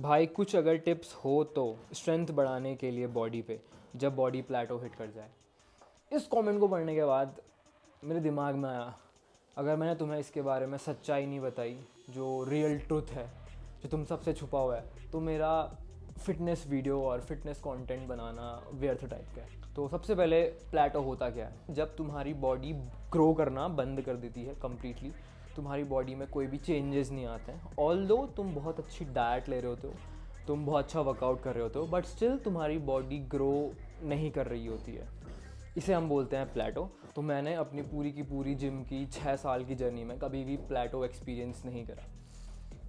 भाई कुछ अगर टिप्स हो तो स्ट्रेंथ बढ़ाने के लिए बॉडी पे, जब बॉडी प्लेटो हिट कर जाए। इस कमेंट को पढ़ने के बाद मेरे दिमाग में आया, अगर मैंने तुम्हें इसके बारे में सच्चाई नहीं बताई, जो रियल ट्रुथ है, जो तुम सबसे छुपा हुआ है, तो मेरा फिटनेस वीडियो और फिटनेस कंटेंट बनाना व्यर्थ टाइप का है। तो सबसे पहले प्लेटो होता क्या है? जब तुम्हारी बॉडी ग्रो करना बंद कर देती है कम्प्लीटली, तुम्हारी बॉडी में कोई भी चेंजेस नहीं आते हैं। ऑल्दो तुम बहुत अच्छी डाइट ले रहे होते हो, तुम बहुत अच्छा वर्कआउट कर रहे होते हो, बट स्टिल तुम्हारी बॉडी ग्रो नहीं कर रही होती है। इसे हम बोलते हैं प्लेटो। तो मैंने अपनी पूरी की पूरी जिम की 6 साल की जर्नी में कभी भी प्लेटो एक्सपीरियंस नहीं करा,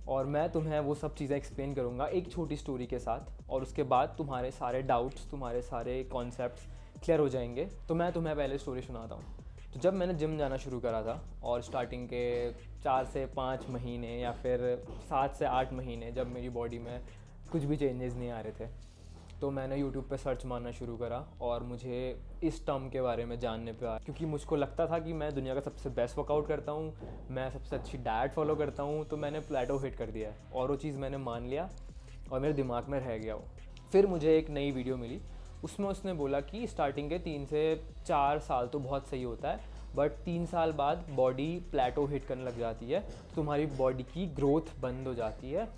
और मैं तुम्हें वो सब चीज़ें एक्सप्लेन करूँगा एक छोटी स्टोरी के साथ, और उसके बाद तुम्हारे सारे डाउट्स, तुम्हारे सारे कॉन्सेप्ट्स क्लियर हो जाएंगे। तो मैं तुम्हें पहले स्टोरी सुनाता हूँ। तो जब मैंने जिम जाना शुरू करा था, और स्टार्टिंग के 4 से 5 महीने या फिर 7 से 8 महीने जब मेरी बॉडी में कुछ भी चेंजेस नहीं आ रहे थे, तो मैंने यूट्यूब पे सर्च मारना शुरू करा और मुझे इस टर्म के बारे में जानने पे आया, क्योंकि मुझको लगता था कि मैं दुनिया का सबसे बेस्ट वर्कआउट करता हूँ, मैं सबसे अच्छी डाइट फॉलो करता हूँ, तो मैंने प्लेटो हिट कर दिया है। और वो चीज़ मैंने मान लिया और मेरे दिमाग में रह गया वो। फिर मुझे एक नई वीडियो मिली, उसमें उसने बोला कि स्टार्टिंग के 3 से 4 साल तो बहुत सही होता है, बट 3 साल बाद बॉडी प्लेटो हिट करने लग जाती है, तो तुम्हारी बॉडी की ग्रोथ बंद हो जाती है।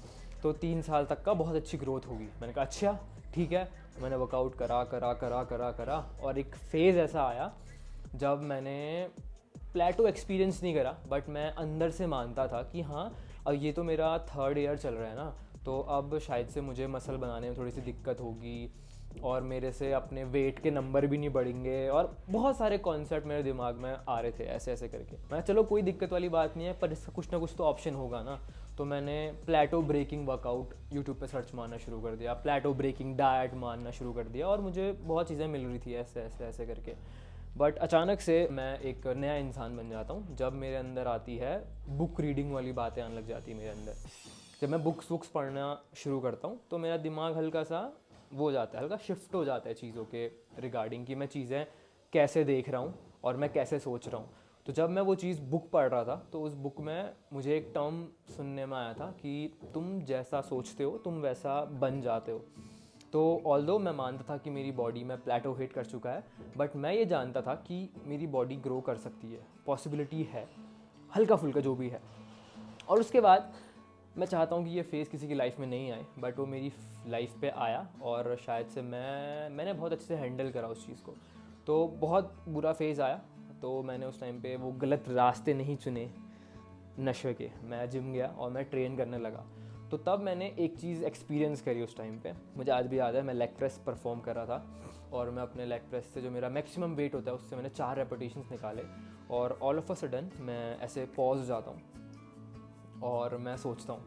तो 3 साल तक का बहुत अच्छी ग्रोथ होगी। मैंने कहा अच्छा ठीक है। मैंने वर्कआउट करा और एक फ़ेज़ ऐसा आया जब मैंने प्लेटो एक्सपीरियंस नहीं करा, बट मैं अंदर से मानता था कि हाँ, अब ये तो मेरा 3rd ईयर चल रहा है ना, तो अब शायद से मुझे मसल बनाने में थोड़ी सी दिक्कत होगी और मेरे से अपने वेट के नंबर भी नहीं बढ़ेंगे, और बहुत सारे कॉन्सेप्ट मेरे दिमाग में आ रहे थे ऐसे ऐसे करके। मैं चलो कोई दिक्कत वाली बात नहीं है, पर इसका कुछ ना कुछ तो ऑप्शन होगा ना। तो मैंने प्लेटो ब्रेकिंग वर्कआउट यूट्यूब पे सर्च मारना शुरू कर दिया, प्लेटो ब्रेकिंग डाइट मारना शुरू कर दिया, और मुझे बहुत चीज़ें मिल रही थी ऐसे ऐसे ऐसे करके। बट अचानक से मैं एक नया इंसान बन जाता हूँ जब मेरे अंदर आती है बुक रीडिंग वाली बातें आने लग जाती है मेरे अंदर। जब मैं बुक्स पढ़ना शुरू करता हूँ तो मेरा दिमाग हल्का सा वो हो जाता है, हल्का शिफ्ट हो जाता है चीज़ों के रिगार्डिंग, कि मैं चीज़ें कैसे देख रहा हूँ और मैं कैसे सोच रहा हूँ। तो जब मैं वो चीज़ बुक पढ़ रहा था, तो उस बुक में मुझे एक टर्म सुनने में आया था कि तुम जैसा सोचते हो तुम वैसा बन जाते हो। तो ऑल्दो मैं मानता था कि मेरी बॉडी में प्लेटो हिट कर चुका है, बट मैं ये जानता था कि मेरी बॉडी ग्रो कर सकती है, पॉसिबिलिटी है, हल्का फुल्का जो भी है। और उसके बाद मैं चाहता हूँ कि ये फेज़ किसी की लाइफ में नहीं आए, बट वो मेरी लाइफ पे आया, और शायद से मैंने बहुत अच्छे से हैंडल करा उस चीज़ को। तो बहुत बुरा फेज़ आया, तो मैंने उस टाइम पे वो गलत रास्ते नहीं चुने नशे के। मैं जिम गया और मैं ट्रेन करने लगा। तो तब मैंने एक चीज़ एक्सपीरियंस करी उस टाइम पे, मुझे आज भी याद है। मैं लेग प्रेस परफॉर्म कर रहा था, और मैं अपने लेग प्रेस से जो मेरा मैक्सिमम वेट होता है उससे मैंने 4 रेपिटेशंस निकाले, और ऑल ऑफ अ सडन मैं ऐसे पॉज हो जाता हूँ और मैं सोचता हूँ,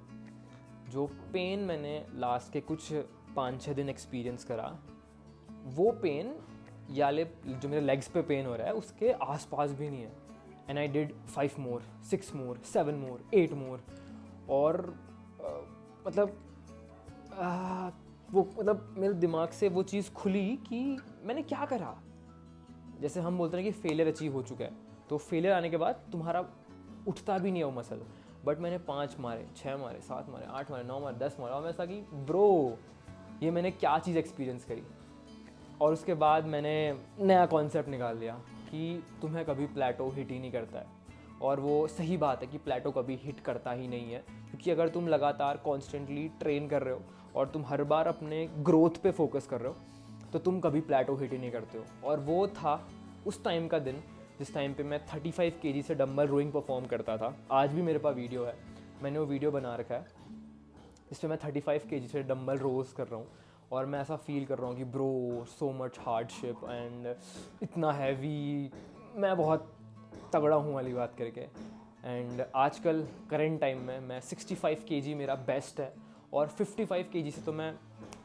जो पेन मैंने लास्ट के कुछ 5-6 दिन एक्सपीरियंस करा, वो पेन याले जो मेरे लेग्स पे पेन हो रहा है उसके आसपास भी नहीं है। एंड आई डिड 5 मोर, 6 मोर, 7 मोर, 8 मोर, और मतलब मेरे दिमाग से वो चीज़ खुली कि मैंने क्या करा। जैसे हम बोलते हैं कि फेलियर अचीव हो चुका है, तो फेलियर आने के बाद तुम्हारा उठता भी नहीं है वो मसल। बट मैंने 5 मारे, 6 मारे, 7 मारे, 8 मारे, 9 मारे, 10 मारे, और मैं ऐसा कि ब्रो ये मैंने क्या चीज़ एक्सपीरियंस करी। और उसके बाद मैंने नया कॉन्सेप्ट निकाल लिया कि तुम्हें कभी प्लेटो हिट ही नहीं करता है। और वो सही बात है कि प्लेटो कभी हिट करता ही नहीं है, क्योंकि अगर तुम लगातार कॉन्स्टेंटली ट्रेन कर रहे हो और तुम हर बार अपने ग्रोथ पे फोकस कर रहे हो, तो तुम कभी प्लेटो हिट ही नहीं करते हो। और वो था उस टाइम का दिन जिस टाइम पे मैं 35 kg से डंबल रोइंग परफॉर्म करता था। आज भी मेरे पास वीडियो है, मैंने वो वीडियो बना रखा है जिसमें मैं 35 kg से डंबल रोज कर रहा हूँ, और मैं ऐसा फील कर रहा हूँ कि bro so much hardship and इतना हैवी, मैं बहुत तगड़ा हूँ वाली बात करके। एंड आजकल करेंट टाइम में मैं 65 kg मेरा बेस्ट है, और 55 kg से तो मैं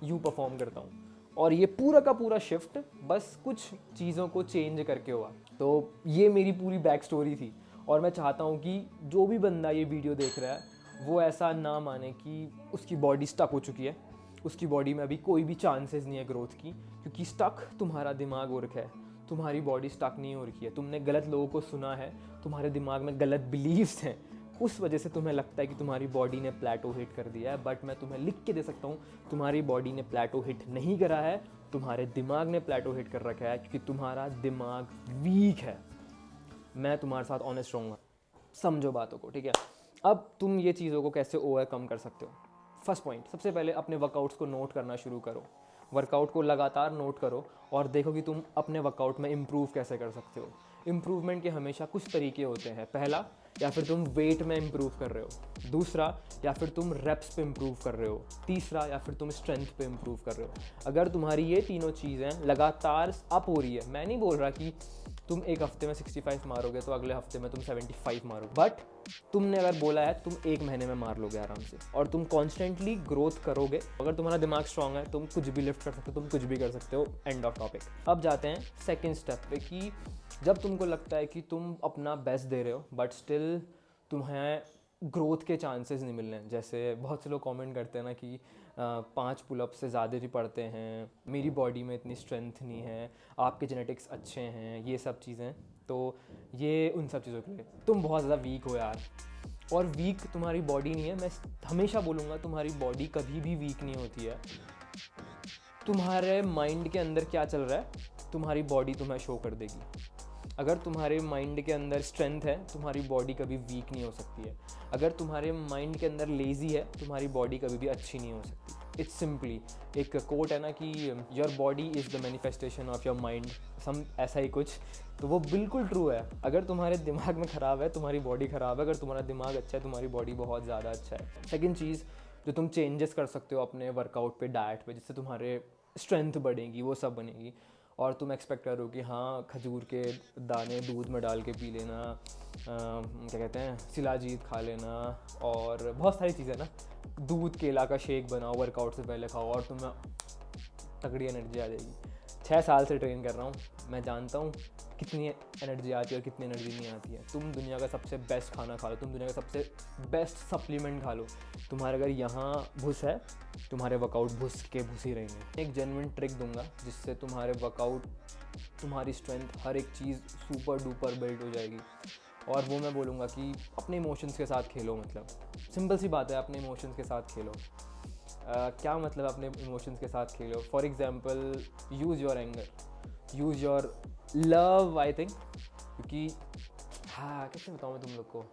यूँ परफॉर्म करता हूँ। और ये पूरा का पूरा शिफ्ट बस कुछ चीज़ों को चेंज करके हुआ। तो ये मेरी पूरी बैक स्टोरी थी, और मैं चाहता हूँ कि जो भी बंदा ये वीडियो देख रहा है वो ऐसा ना माने कि उसकी बॉडी स्टक हो चुकी है, उसकी बॉडी में अभी कोई भी चांसेस नहीं है ग्रोथ की, क्योंकि स्टक तुम्हारा दिमाग हो रखा है, तुम्हारी बॉडी स्टक नहीं हो रखी है। तुमने गलत लोगों को सुना है, तुम्हारे दिमाग में गलत बिलीव्स हैं, उस वजह से तुम्हें लगता है कि तुम्हारी बॉडी ने प्लेटो हिट कर दिया है, बट मैं तुम्हें लिख के दे सकता हूँ तुम्हारी बॉडी ने प्लेटो हिट नहीं करा है, तुम्हारे दिमाग ने प्लेटो हिट कर रखा है, क्योंकि तुम्हारा दिमाग वीक है। मैं तुम्हारे साथ ऑनेस्ट रहूँगा, समझो बातों को, ठीक है। अब तुम ये चीज़ों को कैसे ओवरकम कर सकते हो? फर्स्ट पॉइंट, सबसे पहले अपने वर्कआउट्स को नोट करना शुरू करो। वर्कआउट को लगातार नोट करो और देखो कि तुम अपने वर्कआउट में इम्प्रूव कैसे कर सकते हो। इम्प्रूवमेंट के हमेशा कुछ तरीके होते हैं। पहला, या फिर तुम वेट में इम्प्रूव कर रहे हो। दूसरा, या फिर तुम रेप्स पे इम्प्रूव कर रहे हो। तीसरा, या फिर तुम स्ट्रेंथ पे इम्प्रूव कर रहे हो। अगर तुम्हारी ये तीनों चीज़ें लगातार अप हो रही है, मैं नहीं बोल रहा कि तुम एक हफ्ते में 65 मारोगे तो अगले हफ्ते में तुम 75 मारोगे, बट तुमने अगर बोला है तुम एक महीने में मार लोगे आराम से, और तुम कॉन्स्टेंटली ग्रोथ करोगे। अगर तुम्हारा दिमाग स्ट्रांग है, तुम कुछ भी लिफ्ट कर सकते हो, तुम कुछ भी कर सकते हो। End of topic. अब जाते हैं सेकेंड स्टेप पे कि जब तुमको लगता है कि तुम अपना बेस्ट दे रहे हो बट स्टिल तुम्हें ग्रोथ के चांसेस नहीं मिल रहे हैं। जैसे बहुत से लोग कमेंट करते हैं ना कि 5 पुलअप से ज़्यादा नहीं पड़ते हैं, मेरी बॉडी में इतनी स्ट्रेंथ नहीं है, आपके जेनेटिक्स अच्छे हैं, ये सब चीज़ें। तो ये उन सब चीज़ों के लिए तुम बहुत ज़्यादा वीक हो यार। और वीक तुम्हारी बॉडी नहीं है, मैं हमेशा बोलूँगा तुम्हारी बॉडी कभी भी वीक नहीं होती है। तुम्हारे माइंड के अंदर क्या चल रहा है तुम्हारी बॉडी तुम्हें शो कर देगी। अगर तुम्हारे माइंड के अंदर स्ट्रेंथ है, तुम्हारी बॉडी कभी वीक नहीं हो सकती है। अगर तुम्हारे माइंड के अंदर लेज़ी है, तुम्हारी बॉडी कभी भी अच्छी नहीं हो सकती। इट्स सिंपली एक कोट है ना कि your body is the manifestation of your mind, सम ऐसा ही कुछ। तो वो बिल्कुल ट्रू है। अगर तुम्हारे दिमाग में ख़राब है, तुम्हारी बॉडी ख़राब है। अगर तुम्हारा दिमाग अच्छा है, तुम्हारी बॉडी बहुत ज़्यादा अच्छा है। सेकेंड चीज़ जो तुम चेंजेस कर सकते हो अपने वर्कआउट पे, डाइट पे, जिससे तुम्हारे स्ट्रेंथ बढ़ेगी, वो सब बनेगी। और तुम एक्सपेक्ट करो कि हाँ खजूर के दाने दूध में डाल के पी लेना, क्या कहते हैं, शिलाजीत खा लेना, और बहुत सारी चीज़ें ना, दूध केला का शेक बनाओ, वर्कआउट से पहले खाओ और तुम्हें तगड़ी एनर्जी आ जाएगी। 6 साल से ट्रेन कर रहा हूँ, मैं जानता हूँ कितनी एनर्जी आती है और कितनी एनर्जी नहीं आती है। तुम दुनिया का सबसे बेस्ट खाना खा लो, तुम दुनिया का सबसे बेस्ट सप्लीमेंट खा लो, तुम्हारे अगर यहाँ भूस है, तुम्हारे वर्कआउट भूस के भूस ही रहेंगे। एक जेन्युइन ट्रिक दूंगा जिससे तुम्हारे वर्कआउट, तुम्हारी स्ट्रेंथ, हर एक चीज़ सुपर डुपर बिल्ड हो जाएगी। और वो मैं बोलूँगा कि अपने इमोशंस के साथ खेलो। मतलब सिंपल सी बात है, अपने इमोशंस के साथ खेलो। क्या मतलब अपने इमोशंस के साथ खेलो? For example, use your anger, use your love, I think. क्योंकि हाँ, कैसे बताऊँ मैं तुम लोग को,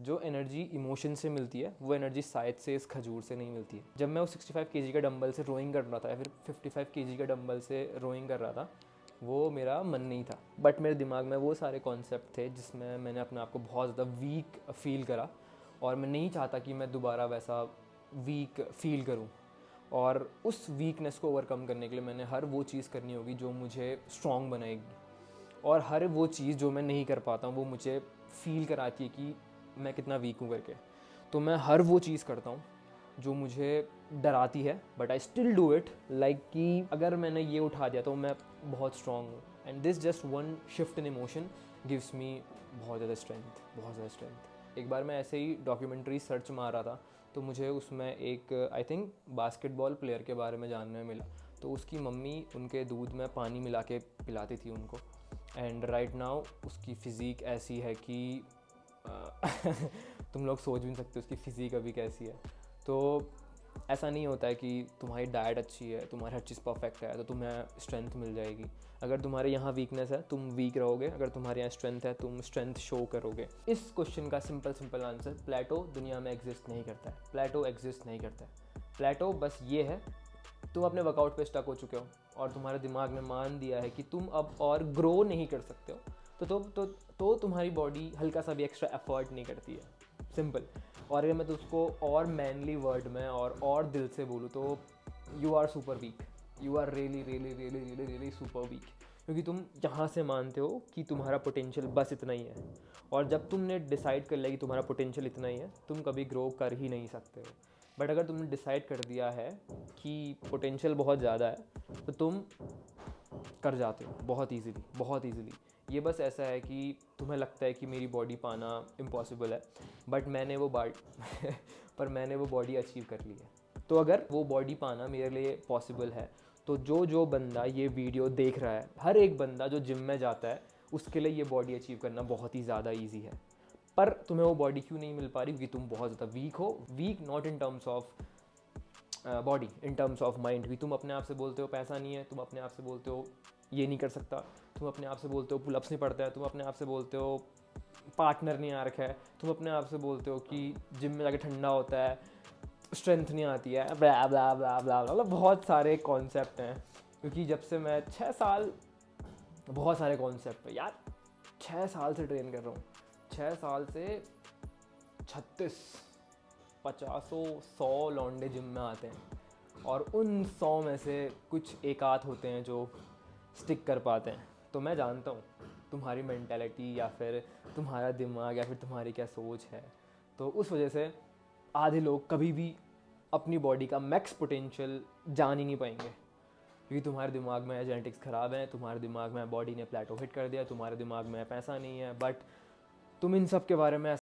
जो एनर्जी इमोशन से मिलती है वो एनर्जी शायद से इस खजूर से नहीं मिलती है। जब मैं वो 65 केजी का डंबल से रोइंग कर रहा था, या फिर 55 केजी का डंबल से रोइंग कर रहा था, वो मेरा मन नहीं था, बट मेरे दिमाग में वो सारे कॉन्सेप्ट थे जिसमें मैंने अपने आप को बहुत ज़्यादा वीक फील करा, और मैं नहीं चाहता कि मैं दोबारा वैसा वीक फील करूं। और उस वीकनेस को ओवरकम करने के लिए मैंने हर वो चीज़ करनी होगी जो मुझे स्ट्रॉन्ग बनाएगी, और हर वो चीज़ जो मैं नहीं कर पाता हूँ वो मुझे फील कराती है कि मैं कितना वीक हूँ करके। तो मैं हर वो चीज़ करता हूँ जो मुझे डराती है, but I still do it. Like कि अगर मैंने ये उठा दिया तो मैं बहुत स्ट्रॉन्ग हूँ, and this just one shift in emotion gives me बहुत ज़्यादा स्ट्रेंथ, बहुत ज़्यादा स्ट्रेंथ। एक बार मैं ऐसे ही डॉक्यूमेंट्री सर्च मार रहा था, तो मुझे उसमें एक आई थिंक बास्केटबॉल प्लेयर के बारे में जानने में मिला। तो उसकी मम्मी उनके दूध में पानी मिला के पिलाती थी उनको, एंड राइट नाउ उसकी फ़िज़ीक ऐसी है कि तुम लोग सोच भी नहीं सकते उसकी फ़िज़ीक अभी कैसी है। तो ऐसा नहीं होता है कि तुम्हारी डाइट अच्छी है, तुम्हारी हर चीज़ परफेक्ट है तो तुम्हें स्ट्रेंथ मिल जाएगी। अगर तुम्हारे यहाँ वीकनेस है तुम वीक रहोगे, अगर तुम्हारे यहाँ स्ट्रेंथ है तुम स्ट्रेंथ शो करोगे। इस क्वेश्चन का सिंपल आंसर, प्लेटो दुनिया में एग्जिस्ट नहीं करता है। प्लेटो एग्जिस्ट नहीं करता है। प्लेटो बस ये है, तुम अपने वर्कआउट पे स्टक हो चुके हो और तुम्हारे दिमाग ने मान दिया है कि तुम अब और ग्रो नहीं कर सकते हो, तो तुम्हारी बॉडी हल्का सा भी एक्स्ट्रा एफर्ट नहीं करती है। सिंपल। और अगर मैं तो उसको और मैनली वर्ड में और दिल से बोलूँ तो you are super weak, you are really super weak. क्योंकि तुम यहाँ से मानते हो कि तुम्हारा पोटेंशियल बस इतना ही है, और जब तुमने डिसाइड कर लिया कि तुम्हारा पोटेंशियल इतना ही है, तुम कभी ग्रो कर ही नहीं सकते हो। बट अगर तुमने डिसाइड कर दिया है कि पोटेंशियल बहुत ज़्यादा है तो तुम कर जाते हो बहुत ईजीली। ये बस ऐसा है कि तुम्हें लगता है कि मेरी बॉडी पाना इम्पॉसिबल है, बट मैंने वो बॉडी अचीव कर ली है। तो अगर वो बॉडी पाना मेरे लिए पॉसिबल है तो जो बंदा ये वीडियो देख रहा है, हर एक बंदा जो जिम में जाता है, उसके लिए ये बॉडी अचीव करना बहुत ही ज़्यादा ईजी है। पर तुम्हें वो बॉडी क्यों नहीं मिल पा रही? क्योंकि तुम बहुत ज़्यादा वीक हो। Weak not in terms of body, in terms of mind भी। तुम अपने आप से बोलते हो पैसा नहीं है, तुम अपने आप से बोलते हो ये नहीं कर सकता, तुम अपने आप से बोलते हो पुलअप्स नहीं पड़ता है, तुम अपने आप से बोलते हो पार्टनर नहीं आ रखा है, तुम अपने आप से बोलते हो कि जिम में जाके ठंडा होता है, स्ट्रेंथ नहीं आती है, ब्ला ब्ला ब्ला ब्ला, मतलब बहुत सारे कॉन्सेप्ट हैं। क्योंकि जब से मैं 6 साल, बहुत सारे कॉन्सेप्ट है यार, 6 साल से ट्रेन कर रहा हूँ, 6 साल से 36 50 100 लौंडे जिम में आते हैं और उन 100 में से कुछ एक आध होते हैं जो स्टिक कर पाते हैं। तो मैं जानता हूँ तुम्हारी मेंटालिटी या फिर तुम्हारा दिमाग या फिर तुम्हारी क्या सोच है। तो उस वजह से आधे लोग कभी भी अपनी बॉडी का मैक्स पोटेंशियल जान ही नहीं पाएंगे, क्योंकि तुम्हारे दिमाग में जेनेटिक्स ख़राब है, तुम्हारे दिमाग में बॉडी ने प्लेटो हिट कर दिया, तुम्हारे दिमाग में पैसा नहीं है। बट तुम इन सब के बारे में